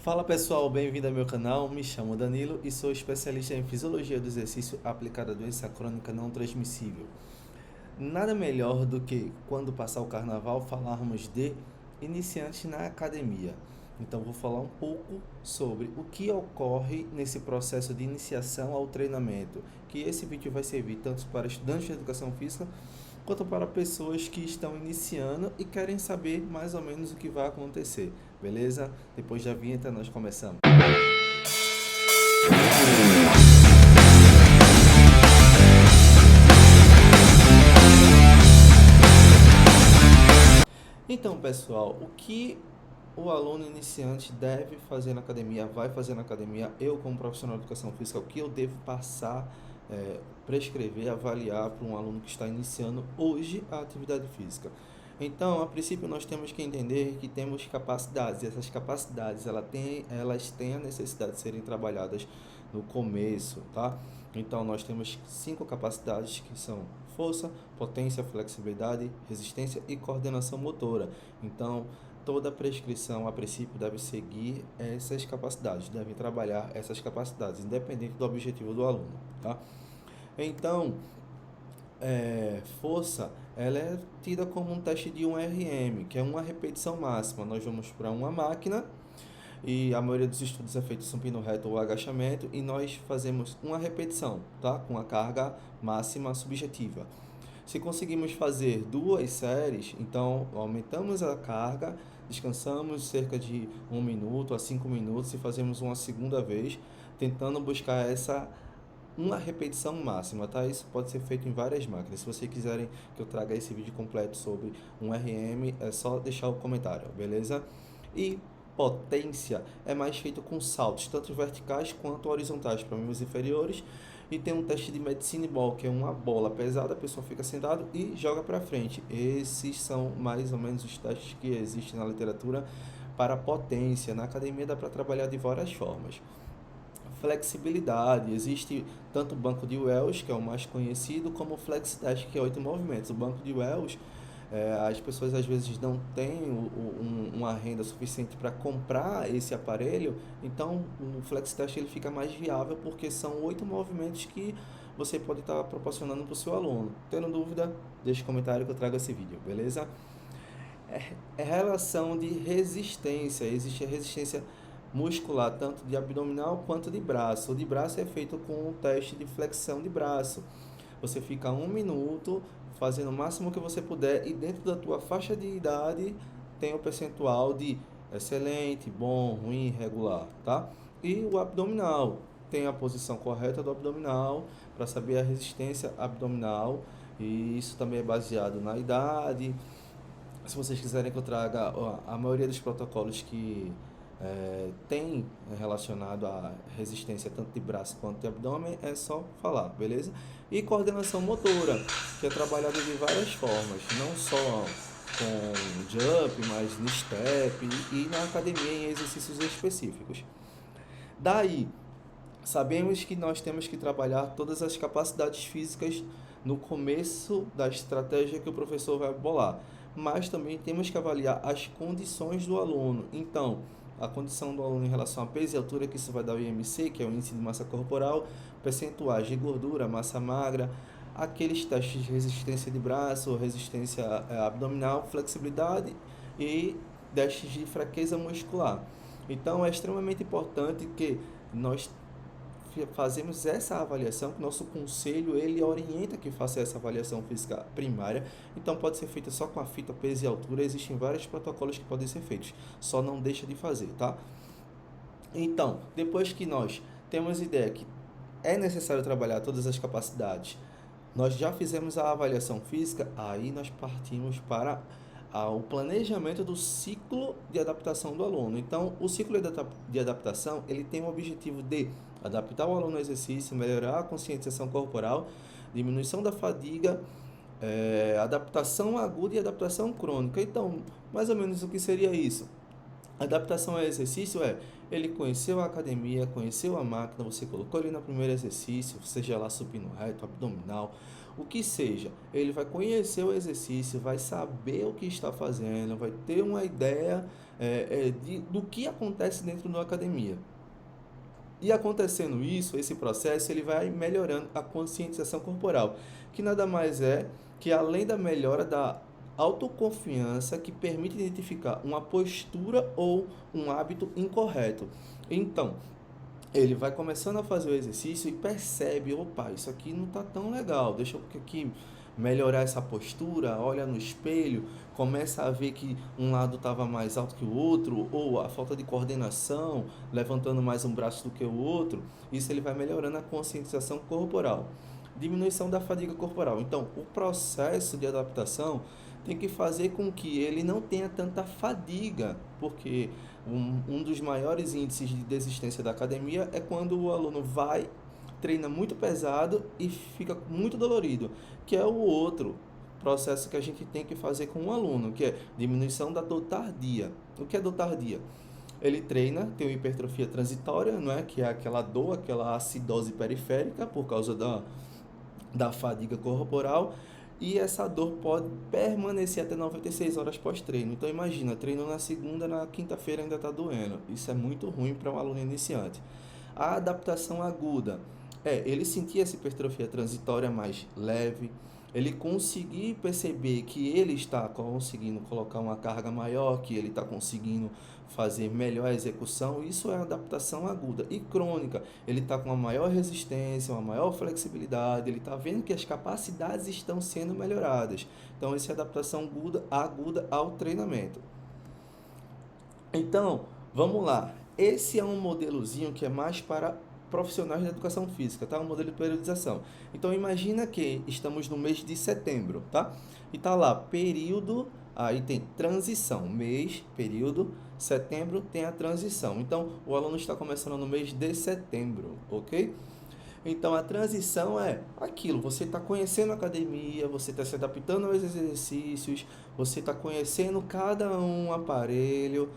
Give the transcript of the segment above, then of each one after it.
Fala pessoal, bem-vindo ao meu canal. Me chamo Danilo e sou especialista em fisiologia do exercício aplicada à doença crônica não transmissível. Nada melhor do que quando passar o carnaval falarmos de iniciantes na academia. Então vou falar um pouco sobre o que ocorre nesse processo de iniciação ao treinamento, que esse vídeo vai servir tanto para estudantes de educação física quanto para pessoas que estão iniciando e querem saber mais ou menos o que vai acontecer, beleza? Depois da vinheta nós começamos. Então, pessoal, o que o aluno iniciante deve fazer na academia, vai fazer na academia, eu como profissional de educação física, o que eu devo passar, prescrever, avaliar para um aluno que está iniciando hoje a atividade física. Então, a princípio, nós temos que entender que temos capacidades, e essas capacidades elas têm a necessidade de serem trabalhadas no começo, tá? Então, nós temos 5 capacidades que são força, potência, flexibilidade, resistência e coordenação motora. Então, toda prescrição, a princípio, deve seguir essas capacidades, deve trabalhar essas capacidades, independente do objetivo do aluno, tá? Então, força, ela é tida como um teste de um RM, que é uma repetição máxima. Nós vamos para uma máquina e a maioria dos estudos é feito supino reto ou agachamento e nós fazemos uma repetição, tá? Com a carga máxima subjetiva. Se conseguimos fazer 2 séries, então aumentamos a carga, descansamos cerca de 1 minuto a 5 minutos e fazemos uma segunda vez, tentando buscar uma repetição máxima, tá? Isso pode ser feito em várias máquinas. Se vocês quiserem que eu traga esse vídeo completo sobre um RM, é só deixar o comentário, beleza? E potência é mais feito com saltos, tanto verticais quanto horizontais para membros inferiores. E tem um teste de medicine ball, que é uma bola pesada, a pessoa fica sentado e joga para frente. Esses são mais ou menos os testes que existem na literatura para potência. Na academia dá para trabalhar de várias formas. Flexibilidade, existe tanto o banco de Wells, que é o mais conhecido, como o FlexiTest, que é 8 movimentos. O banco de Wells, as pessoas às vezes não têm uma renda suficiente para comprar esse aparelho, então o FlexiTest ele fica mais viável porque são 8 movimentos que você pode estar proporcionando para o seu aluno. Tendo dúvida, deixe um comentário que eu trago esse vídeo, beleza? Relação de resistência, existe a resistência muscular, tanto de abdominal quanto de braço. O de braço é feito com um teste de flexão de braço. Você fica 1 minuto fazendo o máximo que você puder e dentro da tua faixa de idade tem o percentual de excelente, bom, ruim, regular, tá? E o abdominal, tem a posição correta do abdominal para saber a resistência abdominal e isso também é baseado na idade. Se vocês quiserem que eu traga a maioria dos protocolos que tem relacionado à resistência tanto de braço quanto de abdômen, é só falar, beleza? E coordenação motora, que é trabalhada de várias formas, não só com jump, mas no step e na academia em exercícios específicos. Daí, sabemos que nós temos que trabalhar todas as capacidades físicas no começo da estratégia que o professor vai bolar, mas também temos que avaliar as condições do aluno. Então, a condição do aluno em relação a peso e altura, que isso vai dar o IMC, que é o índice de massa corporal, percentuais de gordura, massa magra, aqueles testes de resistência de braço, resistência abdominal, flexibilidade e testes de fraqueza muscular. Então, é extremamente importante que nós fazemos essa avaliação, que nosso conselho ele orienta que faça essa avaliação física primária. Então pode ser feita só com a fita, peso e altura. Existem vários protocolos que podem ser feitos, só não deixa de fazer, tá? Então, depois que nós temos ideia que é necessário trabalhar todas as capacidades, nós já fizemos a avaliação física, aí nós partimos para o planejamento do ciclo de adaptação do aluno. Então, o ciclo de adaptação ele tem o objetivo de adaptar o aluno ao exercício, melhorar a conscientização corporal, diminuição da fadiga, adaptação aguda e adaptação crônica. Então, mais ou menos o que seria isso? Adaptação ao exercício ele conheceu a academia, conheceu a máquina, você colocou ele no primeiro exercício, seja lá supino reto, abdominal, o que seja, ele vai conhecer o exercício, vai saber o que está fazendo, vai ter uma ideia do que acontece dentro da academia. E acontecendo isso, esse processo, ele vai melhorando a conscientização corporal, que nada mais é que além da melhora da autoconfiança que permite identificar uma postura ou um hábito incorreto. Então, ele vai começando a fazer o exercício e percebe, opa, isso aqui não está tão legal, deixa eu aqui melhorar essa postura, olha no espelho, começa a ver que um lado estava mais alto que o outro, ou a falta de coordenação, levantando mais um braço do que o outro, isso ele vai melhorando a conscientização corporal. Diminuição da fadiga corporal. Então, o processo de adaptação tem que fazer com que ele não tenha tanta fadiga, porque um dos maiores índices de desistência da academia é quando o aluno vai, treina muito pesado e fica muito dolorido, que é o outro processo que a gente tem que fazer com o aluno, que é diminuição da dor tardia. O que é dor tardia? Ele treina, tem uma hipertrofia transitória, não é? Que é aquela dor, aquela acidose periférica por causa da fadiga corporal, e essa dor pode permanecer até 96 horas pós-treino. Então imagina, treino na segunda, na quinta-feira ainda está doendo. Isso é muito ruim para um aluno iniciante. A adaptação aguda ele sentir essa hipertrofia transitória mais leve, ele conseguir perceber que ele está conseguindo colocar uma carga maior, que ele está conseguindo fazer melhor a execução, isso é adaptação aguda. E crônica, ele está com uma maior resistência, uma maior flexibilidade, ele está vendo que as capacidades estão sendo melhoradas. Então, essa é adaptação aguda ao treinamento. Então, vamos lá. Esse é um modelozinho que é mais para profissionais da educação física, tá? Um modelo de periodização. Então, imagina que estamos no mês de setembro, tá? E tá lá, período, aí tem transição, mês, período, setembro tem a transição. Então, o aluno está começando no mês de setembro, ok? Então, a transição é aquilo, você está conhecendo a academia, você está se adaptando aos exercícios, você está conhecendo cada um aparelho.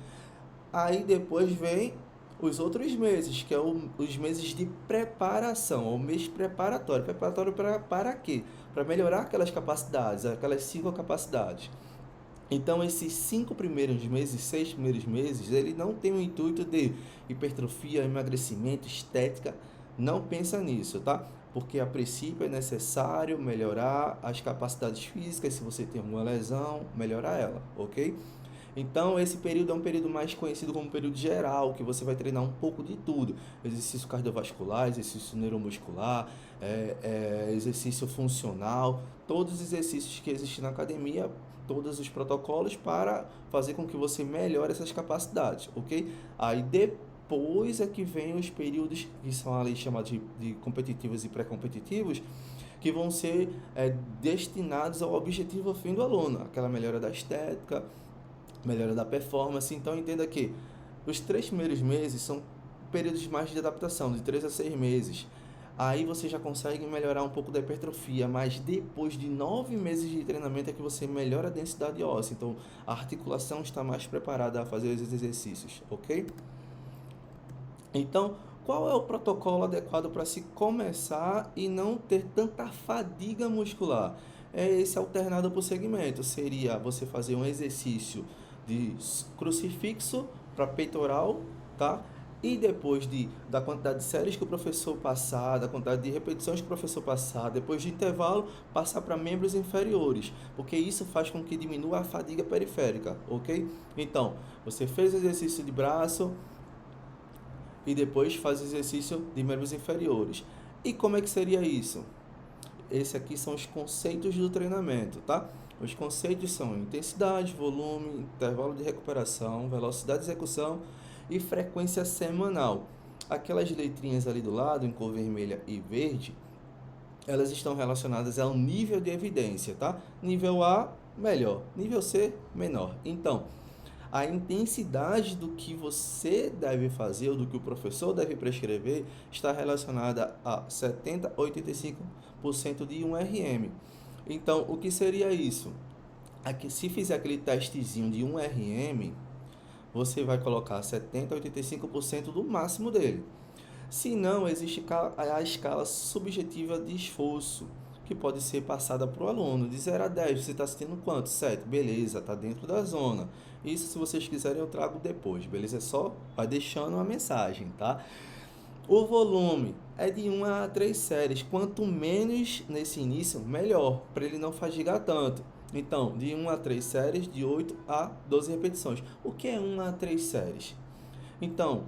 Aí depois vem os outros meses, que é os meses de preparação, o mês preparatório. Preparatório para quê? Para melhorar aquelas capacidades, aquelas 5 capacidades. Então, esses 5 primeiros meses, 6 primeiros meses, ele não tem o intuito de hipertrofia, emagrecimento, estética. Não pensa nisso, tá? Porque a princípio é necessário melhorar as capacidades físicas, se você tem alguma lesão, melhorar ela, ok? Então, esse período é um período mais conhecido como período geral, que você vai treinar um pouco de tudo. Exercício cardiovascular, exercício neuromuscular, exercício funcional, todos os exercícios que existem na academia, todos os protocolos para fazer com que você melhore essas capacidades, ok? Aí depois é que vem os períodos que são ali chamados de competitivos e pré-competitivos, que vão ser destinados ao objetivo fim do aluno, aquela melhora da estética, melhora da performance. Então entenda que os 3 primeiros meses são períodos mais de adaptação, de 3 a 6 meses. Aí você já consegue melhorar um pouco da hipertrofia, mas depois de 9 meses de treinamento é que você melhora a densidade óssea. Então a articulação está mais preparada a fazer os exercícios, ok? Então, qual é o protocolo adequado para se começar e não ter tanta fadiga muscular? É esse alternado por segmento. Seria você fazer um exercício de crucifixo para peitoral, tá? E depois da quantidade de séries que o professor passar, da quantidade de repetições que o professor passar, depois de intervalo, passar para membros inferiores, porque isso faz com que diminua a fadiga periférica, ok? Então, você fez o exercício de braço e depois faz o exercício de membros inferiores. E como é que seria isso? Esses aqui são os conceitos do treinamento, tá? Os conceitos são intensidade, volume, intervalo de recuperação, velocidade de execução e frequência semanal. Aquelas letrinhas ali do lado, em cor vermelha e verde, elas estão relacionadas ao nível de evidência, tá? Nível A, melhor. Nível C, menor. Então, a intensidade do que você deve fazer, ou do que o professor deve prescrever, está relacionada a 70% a 85% de 1RM. Então, o que seria isso? Aqui, se fizer aquele testezinho de 1RM, você vai colocar 70% a 85% do máximo dele. Se não, existe a escala subjetiva de esforço, que pode ser passada para o aluno. De 0 a 10, você está sentindo quanto? 7. Beleza, está dentro da zona. Isso, se vocês quiserem, eu trago depois, beleza? É só vai deixando uma mensagem, tá? O volume é de 1 a 3 séries. Quanto menos nesse início, melhor, para ele não fadigar tanto. Então, de 1 a 3 séries, de 8 a 12 repetições. O que é 1 a 3 séries? Então,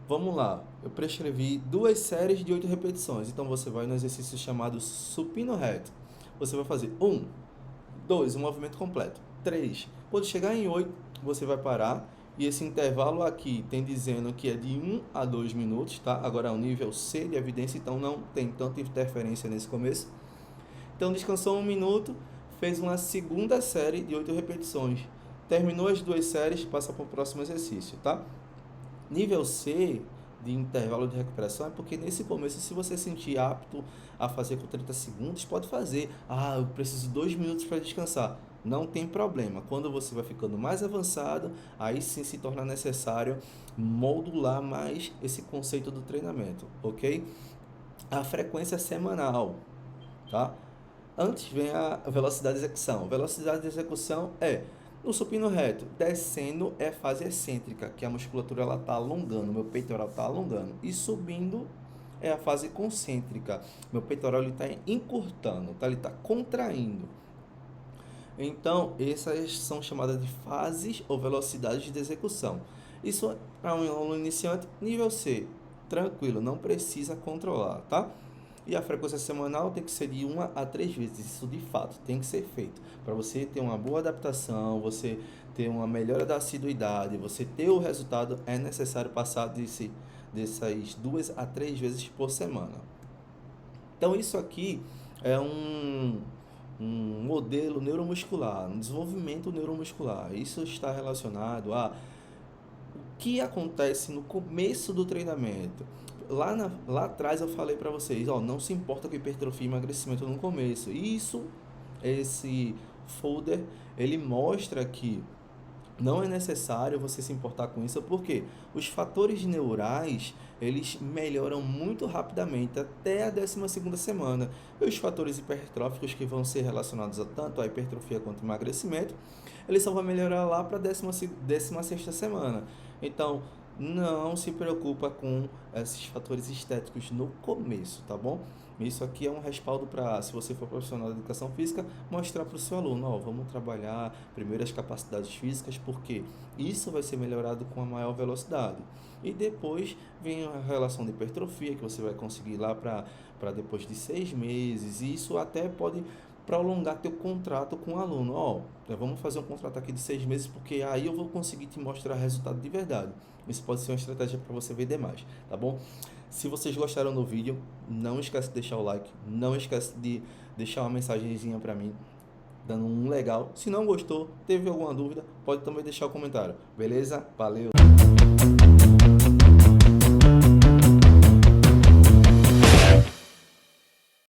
vamos lá. Eu prescrevi 2 séries de 8 repetições. Então, você vai no exercício chamado supino reto. Você vai fazer 1, 2, um movimento completo. 3. Quando chegar em 8, você vai parar. E esse intervalo aqui tem dizendo que é de 1 a 2 minutos, tá? Agora é o nível C de evidência, então não tem tanta interferência nesse começo. Então, descansou 1 minuto, fez uma segunda série de 8 repetições. Terminou as 2 séries, passa para o próximo exercício, tá? Nível C de intervalo de recuperação é porque nesse começo, se você sentir apto a fazer com 30 segundos, pode fazer. Ah, eu preciso de 2 minutos para descansar. Não tem problema. Quando você vai ficando mais avançado, aí sim se torna necessário modular mais esse conceito do treinamento, ok? A frequência semanal, tá? Antes vem a velocidade de execução. Velocidade de execução é no supino reto, descendo é fase excêntrica, que a musculatura ela tá alongando, meu peitoral está alongando, e subindo é a fase concêntrica, meu peitoral está encurtando, tá? Ele está contraindo. Então, essas são chamadas de fases ou velocidades de execução. Isso para um aluno iniciante, nível C, tranquilo, não precisa controlar, tá? E a frequência semanal tem que ser de 1 a 3 vezes, isso de fato tem que ser feito. Para você ter uma boa adaptação, você ter uma melhora da assiduidade, você ter o resultado, é necessário passar dessas 2 a 3 vezes por semana. Então, isso aqui é um modelo neuromuscular, um desenvolvimento neuromuscular. Isso está relacionado a o que acontece no começo do treinamento. Lá atrás eu falei para vocês, não se importa com hipertrofia e emagrecimento no começo. Esse folder, ele mostra que não é necessário você se importar com isso, porque os fatores neurais, eles melhoram muito rapidamente até a 12ª semana. E os fatores hipertróficos, que vão ser relacionados a tanto a hipertrofia quanto ao emagrecimento, eles só vão melhorar lá para a 16ª semana. Então, não se preocupa com esses fatores estéticos no começo, tá bom? Isso aqui é um respaldo para, se você for profissional de educação física, mostrar para o seu aluno, vamos trabalhar primeiro as capacidades físicas, porque isso vai ser melhorado com a maior velocidade. E depois vem a relação de hipertrofia, que você vai conseguir lá para depois de 6 meses, e isso até pode prolongar teu contrato com o aluno. Vamos fazer um contrato aqui de 6 meses, porque aí eu vou conseguir te mostrar resultado de verdade. Isso pode ser uma estratégia para você vender mais, tá bom? Se vocês gostaram do vídeo, não esquece de deixar o like, não esquece de deixar uma mensagenzinha para mim, dando um legal. Se não gostou, teve alguma dúvida, pode também deixar o comentário, beleza? Valeu!